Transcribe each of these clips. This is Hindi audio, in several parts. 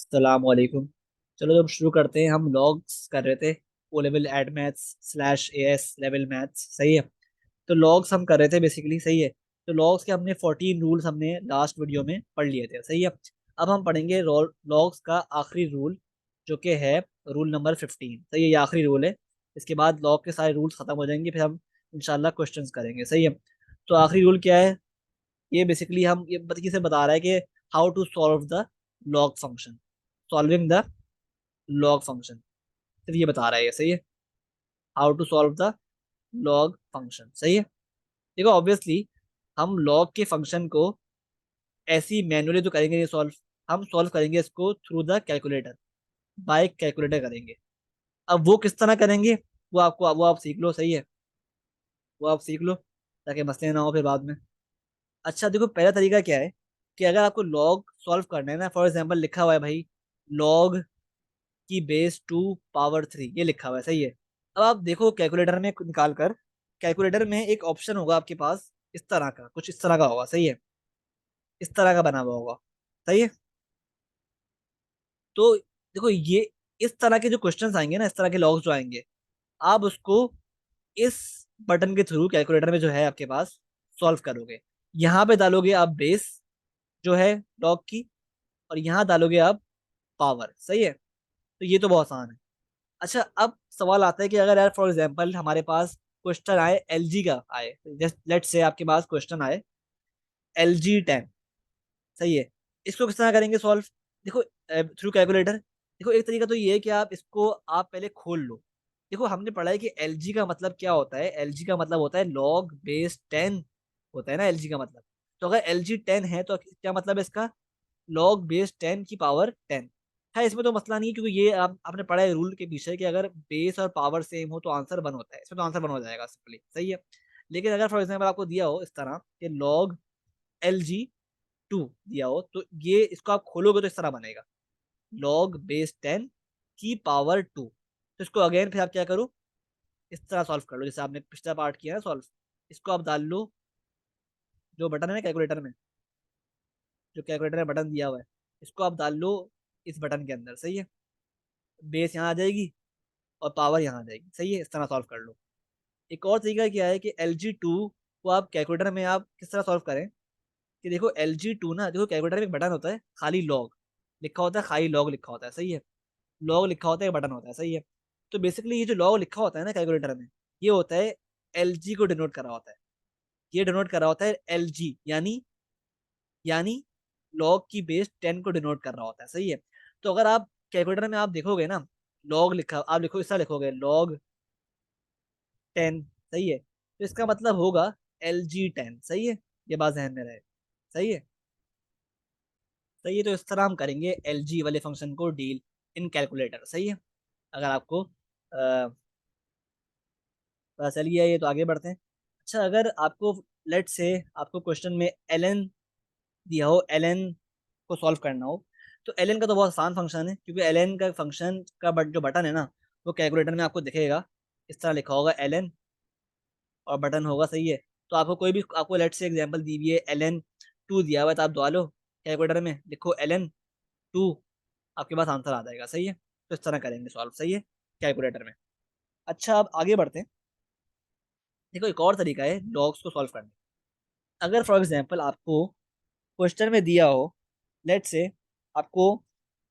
अस्सलामुअलैकुम। चलो जब शुरू करते हैं, हम लॉग्स कर रहे थे। O level add maths slash A S level maths, सही है। तो लॉग्स हम कर रहे थे बेसिकली, सही है। तो लॉग्स के हमने 14 रूल्स हमने लास्ट वीडियो में पढ़ लिए थे, सही है। अब हम पढ़ेंगे लॉग्स का आखिरी रूल, जो कि है रूल नंबर 15, सही है। ये आखिरी रूल है। इसके बाद लॉग के सारे रूल्स खत्म हो जाएंगे, फिर हम इंशाल्लाह क्वेश्चंस करेंगे, सही है। तो आखिरी रूल क्या है? ये बेसिकली हम ये किसे बता रहा है कि how to solve the log function, solving the log function, सिर्फ ये बता रहा है ये, सही है। How to solve the log function, सही है। देखो ऑब्वियसली हम लॉग के फंक्शन को ऐसी मैनुअली तो करेंगे नहीं सॉल्व। हम सॉल्व करेंगे इसको through the calculator, by calculator करेंगे। अब वो किस तरह करेंगे, वो आप सीख लो, सही है। वो आप सीख लो ताकि मसले ना हो फिर बाद में। अच्छा देखो, पहला तरीका क्या है कि अगर आपको लॉग सॉल्व करना है ना, फॉर एग्जांपल लिखा हुआ है भाई, लॉग की बेस 2 पावर 3, ये लिखा हुआ है, सही है। अब आप देखो कैलकुलेटर में निकाल कर, कैलकुलेटर में एक ऑप्शन होगा आपके पास, इस तरह का, कुछ इस तरह का होगा, सही है। इस तरह का बना हुआ होगा, सही है। तो देखो ये इस तरह के जो क्वेश्चंस आएंगे ना, इस तरह के लॉग्स जो आएंगे, आप उसको इस बटन के थ्रू कैलकुलेटर में जो है आपके पास सॉल्व करोगे। यहाँ पे डालोगे आप बेस जो है लॉग की, और यहाँ डालोगे आप पावर, सही है। तो ये तो बहुत आसान है। अच्छा अब सवाल आता है कि अगर यार फॉर एग्जांपल हमारे पास क्वेश्चन आए एलजी का आए, जस्ट लेट से आपके पास क्वेश्चन आए LG10, सही है। इसको किस तरह करेंगे सॉल्व? देखो थ्रू कैलकुलेटर। देखो एक तरीका तो ये है कि आप इसको आप पहले खोल लो। देखो हमने पढ़ा है कि एलजी का मतलब क्या होता है। एलजी का मतलब होता है लॉग बेस 10 होता है ना एलजी का मतलब। तो अगर LG10 है तो क्या मतलब है इसका? लॉग बेस 10 की पावर 10 है। इसमें तो मसला नहीं है, क्योंकि ये आपने पढ़ा है रूल के पीछे कि अगर बेस और पावर सेम हो तो आंसर वन होता है। इसमें तो आंसर वन हो जाएगा सिंपली, सही है। लेकिन अगर फॉर एग्जाम्पल आपको दिया हो इस तरह कि लॉग LG2 दिया हो, तो ये इसको आप खोलोगे तो इस तरह बनेगा, लॉग बेस 10 की पावर 2। तो इसको अगेन फिर आप क्या करो, इस तरह सॉल्व कर लो जैसे आपने पिछला पार्ट किया है सॉल्व। इसको आप डाल लो, जो बटन है ना कैलकुलेटर में, जो कैलकुलेटर में बटन दिया हुआ है, इसको आप डाल लो इस बटन के अंदर, सही है। बेस यहाँ आ जाएगी और पावर यहाँ आ जाएगी, सही है। इस तरह सॉल्व कर लो। एक और तरीका क्या है कि LG2 को आप कैलकुलेटर में आप किस तरह सॉल्व करें, कि देखो LG2 ना, देखो कैलकुलेटर में एक बटन होता है खाली लॉग लिखा होता है, खाली लॉग लिखा होता है, सही है। लॉग लिखा होता है, एक बटन होता है, सही है। तो बेसिकली ये जो लॉग लिखा होता है ना कैलकुलेटर में, ये होता है LG को डिनोट करा होता है। ये डिनोट करा होता है LG, यानी लॉग की बेस 10 को डिनोट कर रहा होता है, सही है। तो अगर आप कैलकुलेटर में आप देखोगे ना, लॉग लिखा आप लिखो, इस तरह लिखोगे log 10, सही है। तो इसका मतलब होगा LG10, सही है। ये बात ध्यान में रहे, सही है। सही है, तो इस तरह हम करेंगे LG वाले फंक्शन को डील इन कैलकुलेटर, सही है। अगर आपको पता चल गया ये, तो आगे बढ़ते हैं। अच्छा अगर आपको लेट से आपको क्वेश्चन में ln दिया हो, ln को सॉल्व करना हो, तो ln का तो बहुत आसान फंक्शन है, क्योंकि ln का फंक्शन का जो बटन है ना, वो कैलकुलेटर में आपको दिखेगा। इस तरह लिखा होगा ln और बटन होगा, सही है। तो आपको कोई भी, आपको लेट से एग्जांपल दी हुई है LN2 दिया हुआ है, तो आप दबा लो कैलकुलेटर में, लिखो LN2, आपके पास आंसर आ जाएगा, सही है। तो इस तरह करेंगे सॉल्व, सही है, कैलकुलेटर में। अच्छा अब आगे बढ़ते हैं। देखो एक और तरीका है लॉग्स को सॉल्व करने का। अगर फॉर एग्जांपल आपको क्वेश्चन में दिया हो, लेट से आपको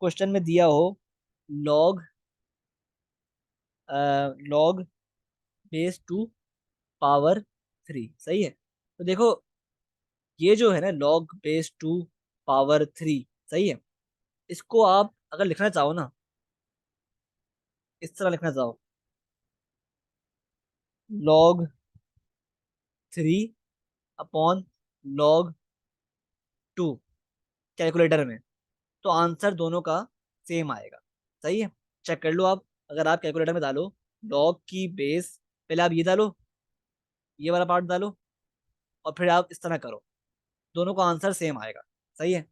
क्वेश्चन में दिया हो लॉग लॉग बेस 2 पावर 3, सही है। तो देखो ये जो है ना लॉग बेस 2 पावर 3, सही है। इसको आप अगर लिखना चाहो ना, इस तरह लिखना चाहो, log 3 अपॉन log 2 कैलकुलेटर में, तो आंसर दोनों का सेम आएगा, सही है। चेक कर लो आप, अगर आप कैलकुलेटर में डालो लॉग की बेस, पहले आप ये डालो, ये वाला पार्ट डालो, और फिर आप इस तरह करो, दोनों का आंसर सेम आएगा, सही है।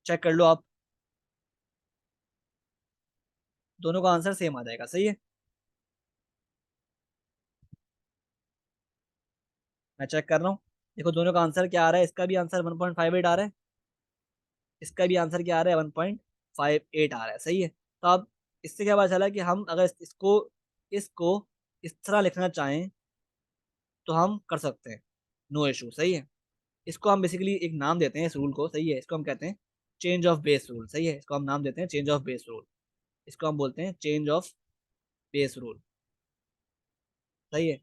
चेक कर लो आप, दोनों का आंसर सेम आ जाएगा, सही है। मैं चेक कर रहा हूँ, देखो दोनों का आंसर क्या आ रहा है। इसका भी आंसर 1.58 आ रहा है, इसका भी आंसर क्या आ रहा है, 1. 8 आ रहा है, सही है। तो अब इससे क्या पता चला कि हम अगर इसको इसको इस तरह लिखना चाहें तो हम कर सकते हैं, नो इशू, सही है। इसको हम बेसिकली एक नाम देते हैं इस रूल को, सही है, इसको हम कहते हैं चेंज ऑफ बेस रूल, सही है, इसको हम नाम देते हैं चेंज ऑफ बेस रूल, इसको हम बोलते हैं चेंज ऑफ बेस रूल, सही है।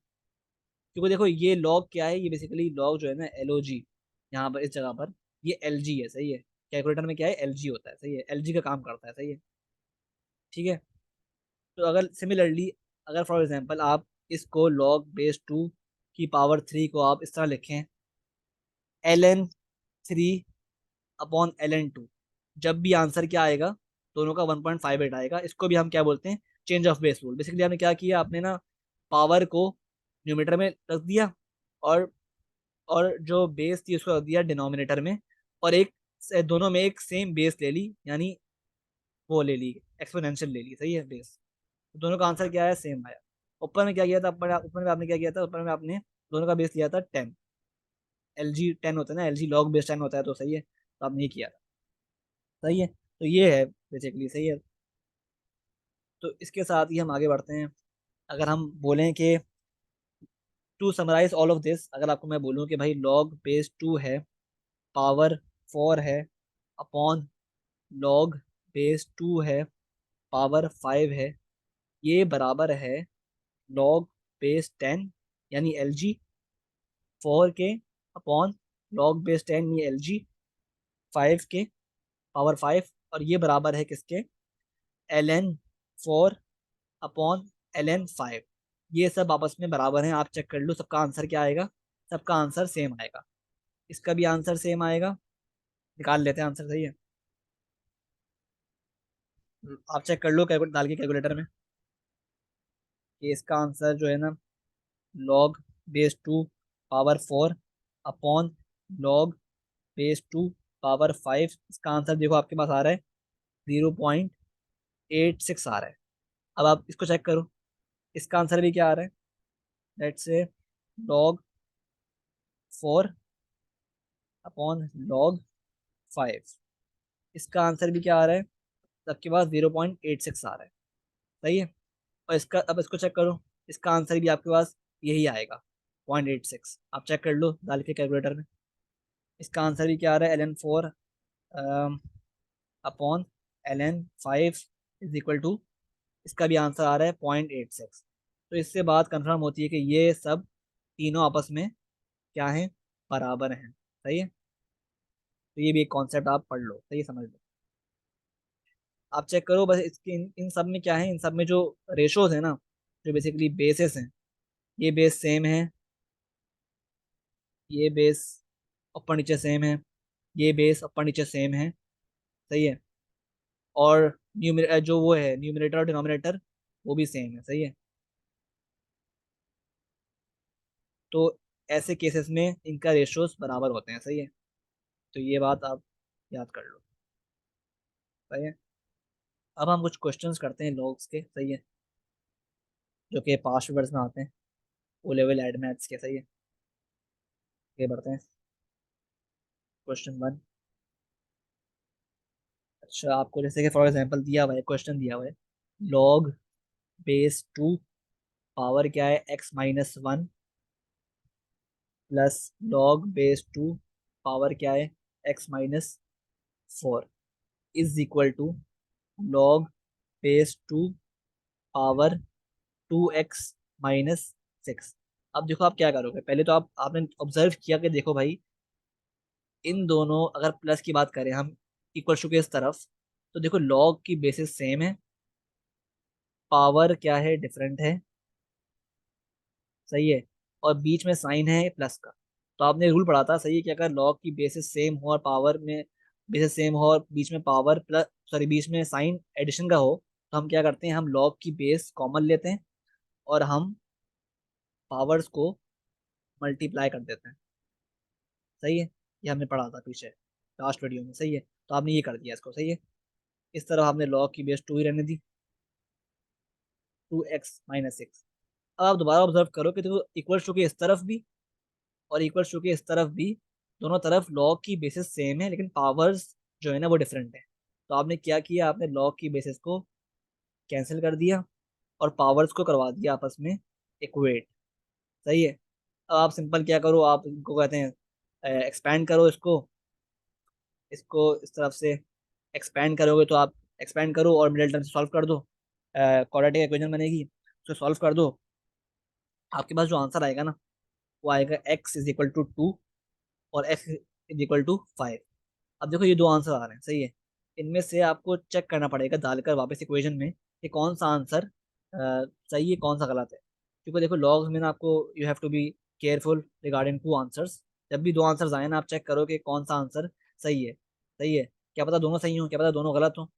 क्योंकि देखो ये लॉग क्या है, ये बेसिकली लॉग जो है ना एलओजी, यहाँ पर इस जगह पर ये एलजी है, सही है। कैलकुलेटर में क्या है, एलजी होता है, सही है, एलजी का काम करता है, सही है, ठीक है। तो अगर सिमिलरली, अगर फॉर एग्जांपल आप इसको लॉग बेस 2 की पावर 3 को आप इस तरह लिखें, ln 3/ln 2, जब भी आंसर क्या आएगा, दोनों का 1.58 आएगा। इसको भी हम क्या बोलते हैं, change of base rule. Basically आपने क्या किया, आपने ना पावर को न्यूमरेटर में रख दिया, और जो बेस थी उसको रख दिया डिनोमिनेटर में, और एक दोनों में एक सेम बेस ले ली, यानी वो ले ली, एक्सपोनेंशियल ले ली, सही है, बेस। तो दोनों का आंसर क्या है, सेम आया। ऊपर में क्या किया था, ऊपर में आपने क्या किया था, ऊपर में आपने दोनों का बेस लिया था 10, LG 10 होता है ना, LG लॉग बेस 10 होता है, तो सही है, तो आपने ये किया था, सही है। तो ये है बेसिकली, सही है। तो इसके साथ ही हम आगे बढ़ते हैं। अगर हम बोलें कि to summarise all of this, अगर आपको मैं बोलूँ कि भाई लॉग बेस 2 है, पावर 4 है, अपॉन लॉग बेस 2 है, पावर 5 है, ये बराबर है लॉग बेस 10 यानी LG 4 के, अपॉन लॉग बेस 10 ये LG 5 के पावर 5, और ये बराबर है किसके, ln 4 अपॉन ln 5। ये सब आपस में बराबर हैं, आप चेक कर लो सबका आंसर क्या आएगा, सबका आंसर सेम आएगा, इसका भी आंसर सेम आएगा, निकाल लेते हैं आंसर, सही है। आप चेक कर लो कैलकुलेट डाल के कैलकुलेटर में, कि इसका आंसर जो है ना log base 2 power 4 upon log base 2 power 5, इसका आंसर देखो आपके पास आ रहा है 0.86 आ रहा है। अब आप इसको चेक करो, इसका आंसर भी क्या आ रहा है, let's say log 4 upon log 5, इसका आंसर भी क्या आ रहा है, सबके पास 0.86 आ रहा है, सही है। और इसका, अब इसको चेक करो, इसका आंसर भी आपके पास यही आएगा 0.86, आप चेक कर लो डाल के कैलकुलेटर में। इसका आंसर भी क्या आ रहा है, ln 4 upon ln 5 is equal to, इसका भी आंसर आ रहा है 0.86। तो इससे बात कंफर्म होती है कि ये सब तीनों आपस में क्या है, बराबर हैं, सही है। तो ये भी एक कॉन्सेप्ट आप पढ़ लो, सही है, समझ लो। आप चेक करो बस, इसके इन सब में क्या है, इन सब में जो रेशोज है ना, जो बेसिकली बेसिस हैं, ये बेस सेम है, ये बेस ऊपर नीचे सेम है, ये बेस ऊपर नीचे सेम है, सही है। और जो वो है न्यूमरेटर और डिनोमिनेटर, वो भी सेम है, सही है। तो ऐसे केसेस में इनका रेशियोज बराबर होते हैं, सही है। तो ये बात आप याद कर लो, सही है। अब हम कुछ क्वेश्चंस करते हैं लॉग्स के, सही है, जो कि पास्ट पेपर्स में आते हैं, ओ लेवल एड मैथ्स के, सही है। ये बढ़ते हैं, क्वेश्चन 1। अच्छा, आपको जैसे कि फॉर एग्जांपल दिया हुआ है, क्वेश्चन दिया हुआ है, लॉग बेस 2 पावर क्या है, x-1 plus log base 2 power क्या है, x-4 is equal to log base 2 power 2x-6। अब देखो आप क्या करोगे, पहले तो आपने ऑब्जर्व किया कि देखो भाई, इन दोनों, अगर प्लस की बात करें हम इक्वल टू के इस तरफ, तो देखो लॉग की बेसिस सेम है, पावर क्या है, डिफरेंट है, सही है, और बीच में साइन है प्लस का। तो आपने रूल पढ़ा था, सही है, कि अगर लॉग की बेसिस सेम हो और पावर में बेसिस सेम हो और बीच में पावर प्लस, सॉरी, बीच में साइन एडिशन का हो, तो हम क्या करते हैं, हम लॉग की बेस कॉमन लेते हैं और हम पावर्स को मल्टीप्लाई कर देते हैं, सही है। ये हमने पढ़ा था पीछे लास्ट वीडियो में, सही है। तो आपने ये कर दिया इसको, सही है। इस तरह हमने लॉग की बेस 2 ही रहने दी, 2x-6। अब आप दोबारा ऑब्जर्व करो कि देखो इक्वल टू के इस तरफ भी और इक्वल टू के इस तरफ भी, दोनों तरफ लॉग की बेसिस सेम है, लेकिन पावर्स जो है ना वो डिफरेंट है। तो आपने क्या किया, आपने लॉग की बेसिस को कैंसिल कर दिया और पावर्स को करवा दिया आपस में इक्वेट। सही है। अब आप सिंपल क्या करो, आप इनको कहते हैं एक्सपैंड करो इसको, इस तरफ से एक्सपैंड करोगे तो आप एक्सपैंड करो और मिडिल टर्म से सॉल्व कर दो, क्वाड्रेटिक इक्वेशन बनेगी, तो सॉल्व कर दो। आपके पास जो आंसर आएगा ना, वो आएगा x = 2 और x = 5। अब देखो ये दो आंसर आ रहे हैं, सही है। इनमें से आपको चेक करना पड़ेगा डालकर वापस इक्वेशन में कि कौन सा आंसर सही है, कौन सा गलत है। क्योंकि देखो लॉग्स में ना आपको you have to be careful regarding two answers. जब भी दो आंसर्स आए ना, आप चेक करो कि कौन सा आंसर सही है। सही है, क्या पता दोनों सही हो, क्या पता दोनों गलत हो,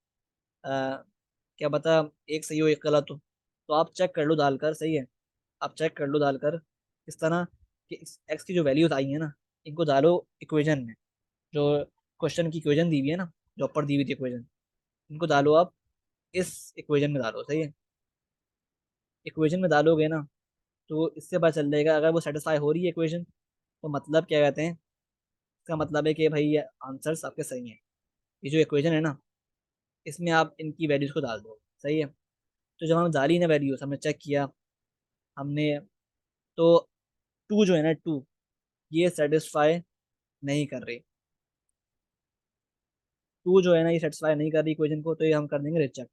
क्या पता एक सही हो एक गलत हो। तो आप चेक कर लो डालकर, सही है। आप चेक कर लो डालकर इस तरह कि एक्स की जो वैल्यूज आई है ना, इनको डालो इक्वेशन में, जो क्वेश्चन की इक्वेशन दी हुई है ना, जो ऊपर दी हुई थी इक्वेशन, इनको डालो आप इस इक्वेशन में डालो, सही है। इक्वेशन में डालोगे ना, तो इससे पता चल जाएगा अगर वो सेटिस्फाई हो रही है इक्वेशन, तो मतलब क्या कहते हैं, इसका मतलब है कि भाई ये आंसर्स आपके सही हैं। ये जो इक्वेशन है ना, इसमें आप इनकी वैल्यूज को डाल दो, सही है। तो जब हम डाली ना वैल्यूज, हमने चेक किया, हमने, तो टू जो है ना, टू, ये सेटिस्फाई नहीं कर रही। टू जो है ना, ये सेटिस्फाई नहीं कर रही इक्वेशन को, तो ये हम कर देंगे रिजेक्ट,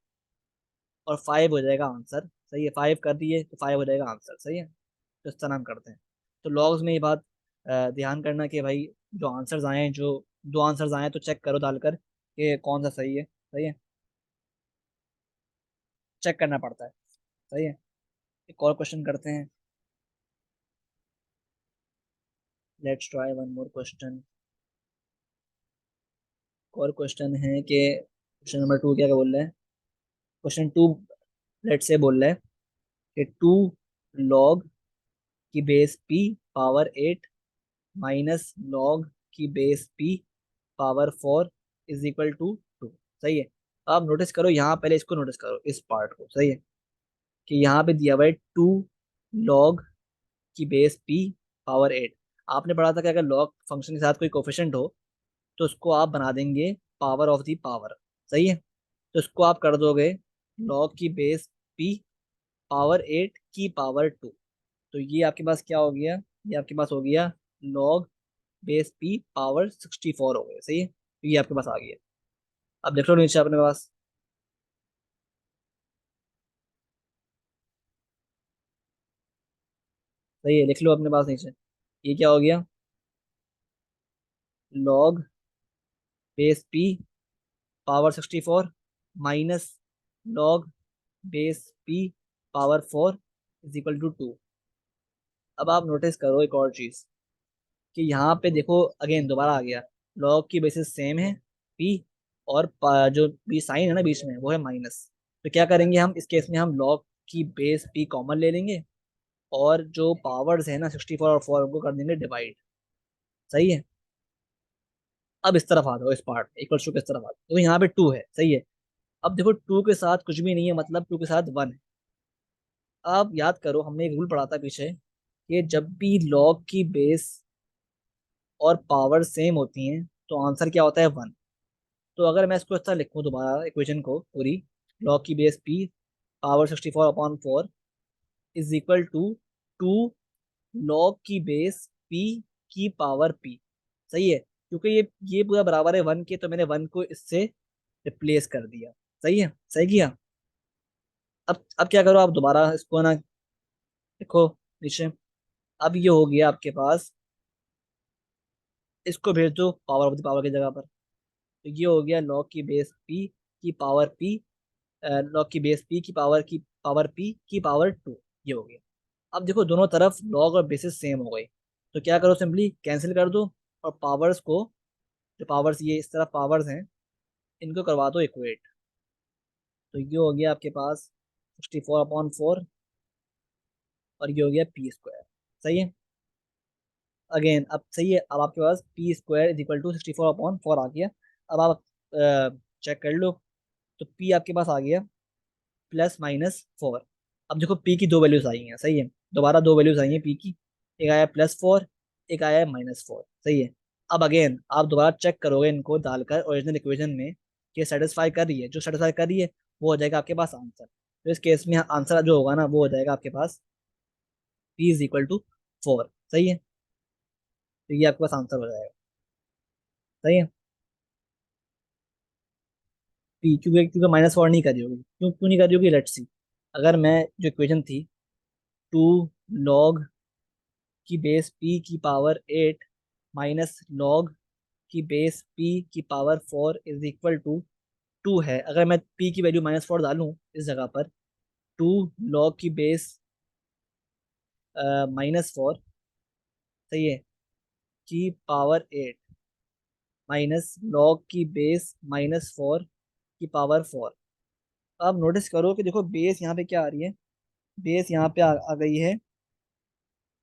और 5 हो जाएगा आंसर। सही है, 5 कर दिए तो 5 हो जाएगा आंसर, सही है। तो इस तरह हम करते हैं। तो लॉग्स में ये बात ध्यान करना कि भाई जो आंसर्स आए हैं, जो दो आंसर्स आए हैं, तो चेक करो डालकर कि कौन सा सही है, सही है। चेक करना पड़ता है, सही है। एक और क्वेश्चन करते हैं। Let's try one more question. और क्वेश्चन है कि क्वेश्चन नंबर 2 क्या क्या बोल रहे हैं। क्वेश्चन 2 लेट से बोल रहे हैं कि 2 log की बेस p⁻8 माइनस log की बेस p⁻4 = 2। सही है। अब नोटिस करो यहाँ, पहले इसको नोटिस करो, इस पार्ट को, सही है। कि यहाँ पे दिया हुआ है 2 log की बेस p⁻8। आपने पढ़ा था कि अगर log फंक्शन के साथ कोई कोफिशिएंट हो, तो उसको आप बना देंगे पावर ऑफ दी पावर, सही है। तो इसको आप कर दोगे log की बेस p⁻8 की पावर 2। तो ये आपके पास क्या हो गया, ये आपके पास हो गया log बेस p⁻64 हो गया, सही है। तो ये आपके पास आ गया। अब देख लो नीचे अपने पास, सही है, लिख लो अपने पास नीचे। ये क्या हो गया, log base p⁻64 minus log base p⁻4 = 2। अब आप नोटिस करो एक और चीज, कि यहाँ पे देखो अगेन दोबारा आ गया, log की बेसिस सेम है p, और जो b साइन है ना बीच में, वो है माइनस। तो क्या करेंगे हम इस केस में, हम log की बेस p कॉमन ले लेंगे, और जो पावर्स है ना 64 और 4, उनको कर देंगे डिवाइड, सही है। अब इस तरफ आ जाओ, इस पार्ट इक्वल टू के इस तरफ आ जाओ, तो यहाँ पे 2 है, सही है। अब देखो 2 के साथ कुछ भी नहीं है, मतलब 2 के साथ 1 है। अब याद करो, हमने एक रूल पढ़ा था पीछे, कि जब भी log की बेस और पावर सेम होती हैं, तो आंसर क्या होता है, 1। तो अगर मैं इसको इस तरह लिखूं दोबारा इक्वेशन को पूरी, log की बेस p⁻64/4 = 2 log की बेस p की पावर p, सही है। क्योंकि ये पूरा बराबर है 1 के, तो मैंने 1 को इससे रिप्लेस कर दिया, सही है, सही किया। अब क्या करो, आप दोबारा इसको ना देखो नीचे। अब ये हो गया आपके पास, इसको भेज दो पावर ऑफ द पावर की जगह पर। तो ये हो गया log की बेस p की पावर p, log की बेस p की पावर p की पावर 2, ये हो गया। अब देखो दोनों तरफ log और बेसिस सेम हो गई, तो क्या करो, सिंपली कैंसिल कर दो, और पावर्स को, जो पावर्स ये इस तरफ पावर्स हैं, इनको करवा दो इक्वेट। तो ये हो गया आपके पास 64/4, और ये हो गया p², सही है। अगेन अब सही है, अब आपके पास p² = 64/4 आ गया। अब आप चेक कर लो, तो p आपके पास आ गया +-4। अब देखो p की दो वैल्यूज आई हैं, सही है। दोबारा दो वैल्यूज आई हैं p की, एक आया +4, एक आया -4, सही है। अब अगेन आप दोबारा चेक करोगे इनको डालकर ओरिजिनल इक्वेशन में, कि सेटिस्फाई कर रही है, जो सेटिस्फाई कर रही है वो हो जाएगा आपके पास आंसर। तो इस केस में आंसर जो होगा ना वो हो जाएगा आपके पास p इज इक्वल टू 4। सही है, तो ये आपके पास आंसर हो जाएगा। सही है, p क्योंकि क्योंकि -4 नहीं करी होगी, क्यों क्यों नहीं करी होगी, लेट्स सी। अगर मैं, जो इक्वेशन थी, 2 log की बेस p की पावर 8 माइनस लॉग की बेस p की पावर 4 इज इक्वल टू 2 है। अगर मैं p की वैल्यू -4 डालूं इस जगह पर, 2 log की बेस -4, सही है, की पावर 8 माइनस लॉग की बेस -4 की पावर 4। अब नोटिस करो कि देखो बेस यहाँ पे क्या आ रही है, बेस यहाँ पे आ गई है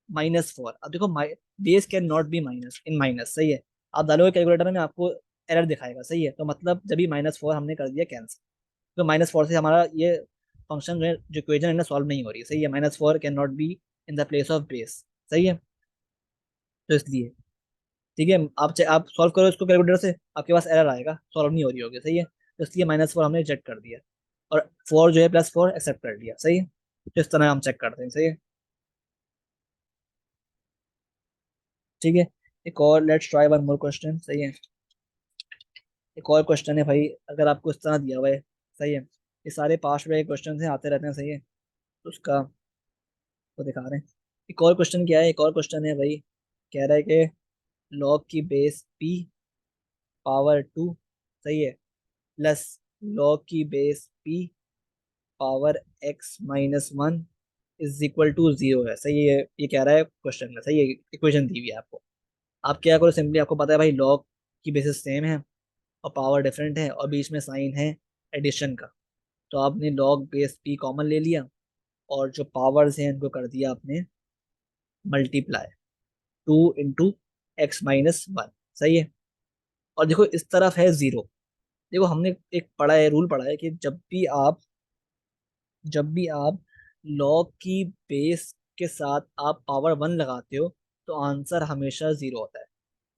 -4। अब देखो base can not be minus in minus, सही है। आप डालोगे कैलकुलेटर में आपको एरर दिखाएगा, सही है। तो मतलब जब भी -4 हमने कर दिया कैंसिल, तो -4 से हमारा ये फंक्शन जो इक्वेशन है ना सॉल्व नहीं हो रही है, सही है। -4 can not be in the place of base, सही है। तो इसलिए ठीक है, आप सॉल्व करो इसको कैलकुलेटर से, आपके पास एरर आएगा, सॉल्व नहीं हो रही होगी, सही है। तो इसलिए -4 हमने रिजेक्ट कर दिया, और 4 जो है +4 एक्सेप्ट कर लिया, सही है। तो इस तरह हम चेक करते हैं, सही है। ठीक है, एक और let's try one more question, सही है। एक और क्वेश्चन है भाई, अगर आपको इस तरह दिया हुआ है, सही है, ये सारे पास्ट में क्वेश्चन हैं, आते रहते हैं, सही है, तो उसका वो दिखा रहे हैं। एक और क्वेश्चन क्या है, एक और क्वेश्चन है भाई, कह रहा है कि लॉग की बेस p पावर 2, सही है, प्लस लॉग की base p power x-1 is equal to 0 है, सही है। ये कह रहा है क्वेश्चन में, सही है, इक्वेशन दी हुई है आपको। आप क्या करो, सिंपली आपको पता है भाई लॉग की बेसिस सेम है और पावर डिफरेंट है और बीच में साइन है एडिशन का, तो आपने लॉग बेस p कॉमन ले लिया और जो पावर्स हैं उनको कर दिया आपने मल्टीप्लाई, 2 × x-1, सही है। और देखो इस तरफ है 0। देखो हमने एक पढ़ा है, रूल पढ़ा है कि जब भी आप लॉग की बेस के साथ आप पावर 1 लगाते हो तो आंसर हमेशा 0 होता है।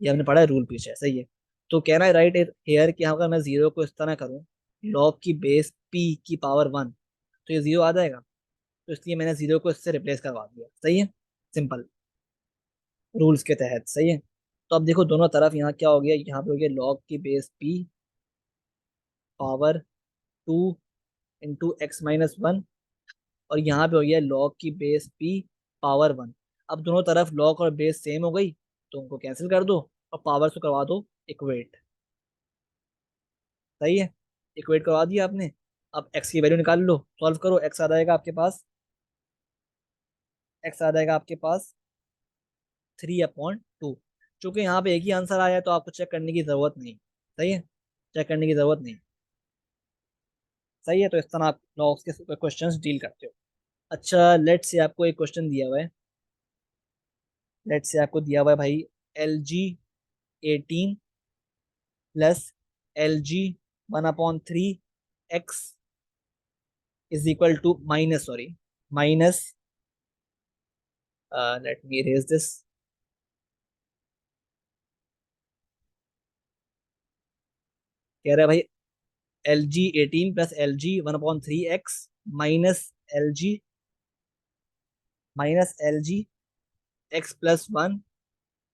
ये हमने पढ़ा है, रूल पीछे है, सही है। तो कहना है राइट हेयर कि अगर मैं 0 को इस तरह करूँ, लॉग की बेस p की पावर 1, तो ये 0 आ जाएगा। तो इसलिए मैंने 0 को इससे रिप्लेस करवा दिया, सही है, सिंपल, रूल्स के तहत, सही है। तो अब देखो दोनों तरफ यहाँ क्या हो गया, यहाँ पे हो गया लॉग की बेस p पावर 2 × x-1, और यहाँ पे हो गया लॉग की बेस p पावर 1। अब दोनों तरफ लॉग और बेस सेम हो गई, तो उनको कैंसिल कर दो और पावर से करवा दो इक्वेट, सही है। इक्वेट करवा दिया आपने। अब x की वैल्यू निकाल लो, सॉल्व करो, x आ जाएगा आपके पास, x आ जाएगा आपके पास 3/2। चूंकि यहाँ पे एक ही आंसर आया है तो आपको चेक करने की जरूरत नहीं, सही है, चेक करने की जरूरत नहीं, सही है। तो इस तरह आप लॉग्स के क्वेश्चंस डील करते हो। अच्छा, लेट से आपको एक क्वेश्चन दिया हुआ है, लेट से आपको दिया हुआ है भाई, LG 18 plus LG 1/3 x is equal to minus, sorry, minus, let me erase this, कह रहा है भाई LG 18 plus LG 1/3 x minus LG x+1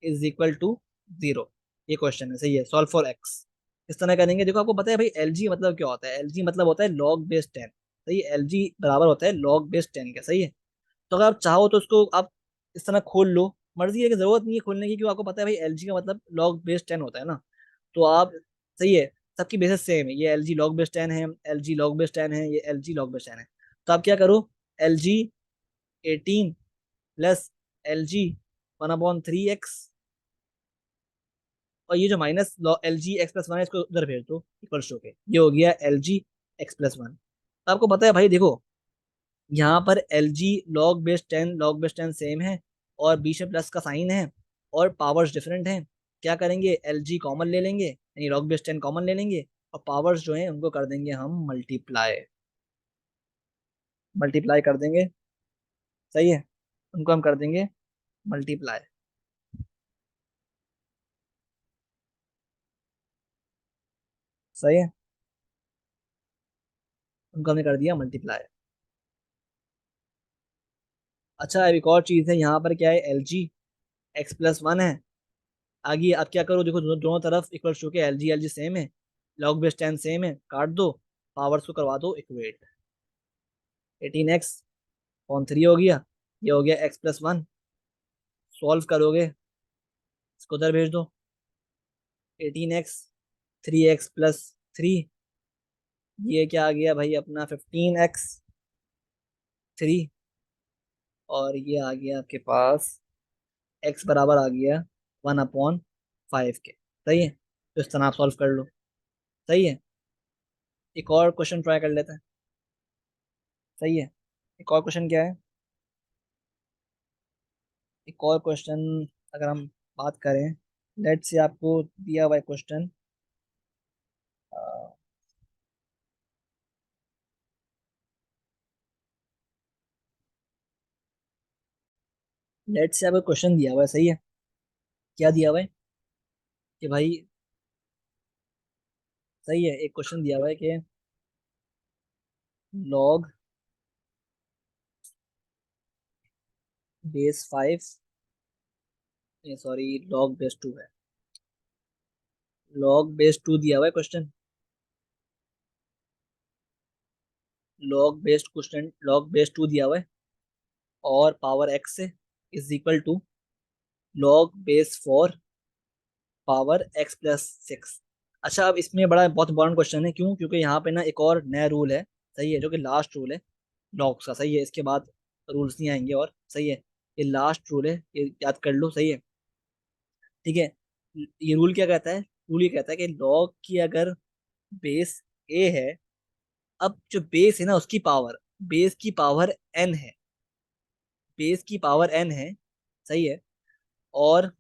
is equal to 0। ये क्वेश्चन है, सही है, सॉल्व फॉर x। इस तरह करेंगे। देखो आपको पता है भाई LG मतलब क्या होता है, LG मतलब होता है लॉग बेस 10, सही है, LG बराबर होता है लॉग बेस 10 का, सही है। तो अगर आप चाहो तो उसको आप इस तरह खोल लो, मर्जी है, कि जरूरत नहीं है खोलने की, क्योंकि आपको पता है भाई LG का मतलब लॉग बेस 10 होता है ना। तो आप, सही है, सबकी बेसिस सेम है, ये LG लॉग बेस 10 है, LG लॉग बेस 10 है, ये LG लॉग बेस 10 है। तो आप क्या करो, LG 18 प्लस LG 1/3 x, और ये जो माइनस LG x+1 है इसको उधर भेज दो इक्वल्स टू के, ये हो गया LG x+1। तो आपको पता है भाई देखो, यहाँ पर लॉग बेस 10 सेम है, और बीच में प्लस का साइन है, और पावर्स डिफरेंट हैं। क्या करेंगे, LG कॉमन ले लेंगे, यानी log-10 कॉमन ले लेंगे, और पावर्स जो हैं उनको कर देंगे हम मल्टीप्लाई, मल्टीप्लाई कर देंगे, सही है, उनको हम कर देंगे मल्टीप्लाई, सही है। उनको हमने कर दिया मल्टीप्लाई। अच्छा अब एक और चीज है, यहाँ पर क्या है, एल जी x+1 है। आगे अब क्या करो, देखो दोनों तरफ इक्वल टू के एल जी सेम है, लॉग बेस 10 सेम है, काट दो, पावर्स को करवा दो इक्वेट। 18x/3 हो गया, ये हो गया x+1। सॉल्व करोगे, इसको उधर भेज दो। 18x 3x+3, ये क्या आ गया भाई अपना 15x 3, और ये आ गया आपके पास x बराबर आ गया 1/5 के। सही है, तो इस तरह आप सॉल्व कर लो। सही है, एक और क्वेश्चन ट्राई कर लेते हैं। सही है, एक और क्वेश्चन क्या है, एक और क्वेश्चन अगर हम बात करें, लेट से आपको दिया हुआ क्वेश्चन, लेट से आपको क्वेश्चन दिया हुआ है। सही है, क्या दिया हुआ है कि भाई, सही है, एक क्वेश्चन दिया हुआ है कि log base 5, sorry log base 2 है, लॉग बेस 2 दिया हुआ है क्वेश्चन, लॉग बेस 2 दिया हुआ है, और पावर एक्स से is equal to log base 4 power x+6। अच्छा अब इसमें बड़ा बहुत इंपॉर्टेंट क्वेश्चन है, क्यों, क्योंकि यहाँ पे ना एक और नया रूल है। सही है, जो कि लास्ट रूल है लॉग्स का। सही है, इसके बाद रूल्स नहीं आएंगे। और सही है, ये लास्ट रूल है, ये याद कर लो। सही है, ठीक है। ये रूल क्या कहता है, रूल ये कहता है कि लॉग की अगर बेस ए है, अब जो बेस है ना उसकी पावर, बेस की पावर एन है, बेस की पावर एन है। सही है, और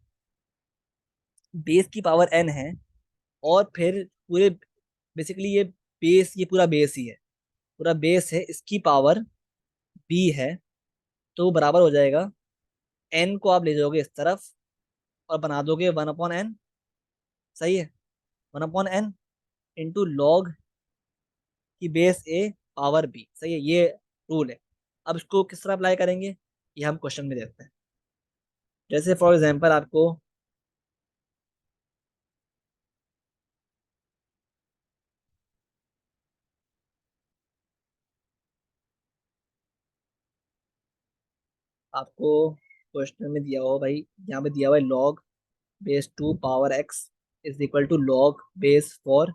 बेस की पावर एन है, और फिर पूरे, बेसिकली ये बेस, ये पूरा बेस ही है, पूरा बेस है, इसकी पावर बी है, तो वो बराबर हो जाएगा, एन को आप ले जाओगे इस तरफ और बना दोगे 1/n। सही है, 1/n इंटू लॉग की बेस ए पावर बी। सही है, ये रूल है। अब इसको किस तरह अप्लाई करेंगे, ये हम क्वेश्चन में देखते हैं। जैसे फॉर एग्जांपल आपको क्वेश्चन में दिया हुआ भाई, यहाँ पे दिया हुआ है log base 2 power x is equal to log base 4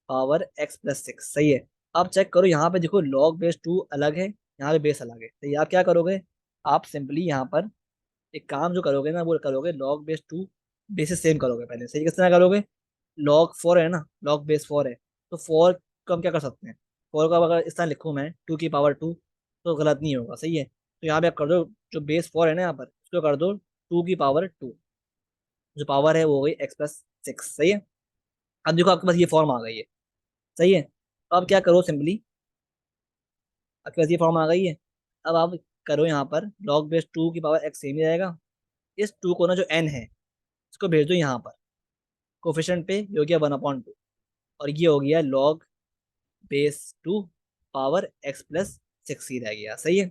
power x+6। सही है, आप चेक करो, यहाँ पे देखो लॉग बेस 2 अलग है, यहाँ पे बेस अलग है। तो आप क्या करोगे, आप सिंपली यहाँ पर एक काम जो करोगे ना, वो करोगे लॉग बेस 2 बेसिस सेम करोगे पहले। सही, किस तरह करोगे, लॉग 4 है ना, लॉग बेस 4 है, तो 4 को हम क्या कर सकते हैं, 4 को अब अगर इस तरह लिखूँ मैं 2 की पावर 2, तो गलत नहीं होगा। सही है, तो यहाँ पे आप कर दो, जो बेस 4 है ना यहाँ पर, उसको कर दो 2 की पावर 2, जो पावर है वो हो गई x+6। सही है, अब देखो आपके पास ये फॉर्म आ गई है। सही है, तो अब क्या करो सिंपली, आपके पास ये फॉर्म आ गई है। अब आप करो यहाँ पर लॉग बेस 2 की पावर x सेम ही रहेगा, इस 2 को ना जो n है इसको भेज दो यहाँ पर कोफिशिएंट पे, ये हो गया 1/2, और ये हो गया लॉग बेस 2 पावर x+6 ही रह गया। सही है,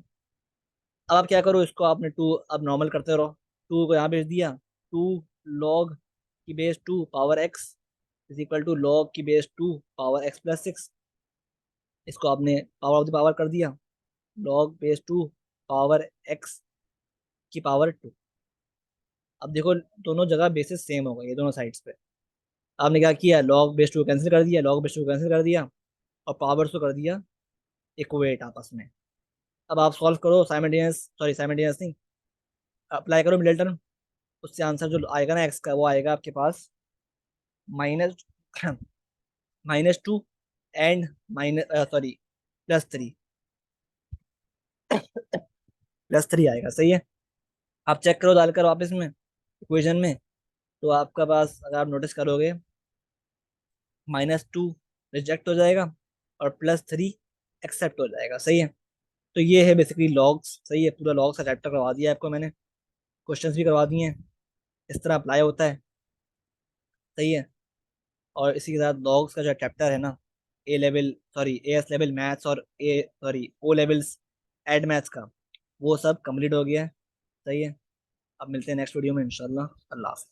अब आप क्या करो, इसको आपने 2 अब नॉर्मल करते रहो, 2 को यहाँ भेज दिया, 2 की base 2 power x is equal to log की बेस 2 पावर x+6, इसको आपने पावर ऑफ द पावर कर दिया, लॉग बेस 2 पावर x की पावर 2। अब देखो दोनों जगह बेसिस सेम हो गई है दोनों साइड्स पे। आपने क्या किया, लॉग बेस 2 कैंसिल कर दिया, लॉग बेस 2 कैंसिल कर दिया, और पावर्स को कर दिया इक्वेट आपस में। अब आप सॉल्व करो साइमल्टेनियस, सॉरी साइमल्टेनियस नहीं, अप्लाई करो मिडिल टर्म, उससे आंसर जो आएगा ना एक्स का, वो आएगा आपके पास माइनस -2 एंड माइनस, सॉरी +3, +3 आएगा। सही है, आप चेक करो डालकर वापस में इक्वेशन में, तो आपका पास अगर आप नोटिस करोगे -2 रिजेक्ट हो जाएगा, और +3 एक्सेप्ट हो जाएगा। सही है, तो ये है बेसिकली लॉग्स। सही है, पूरा लॉग्स का चैप्टर करवा दिया आपको मैंने, क्वेश्चंस भी करवा दिए हैं, इस तरह अप्लाई होता है। सही है, और इसी के साथ लॉग्स का जो चैप्टर है ना, A level sorry A S level maths और A sorry O levels add maths का, वो सब कंप्लीट हो गया है। सही है। अब मिलते हैं नेक्स्ट वीडियो में इंशाल्लाह। अल्लाह हाफ़िज़।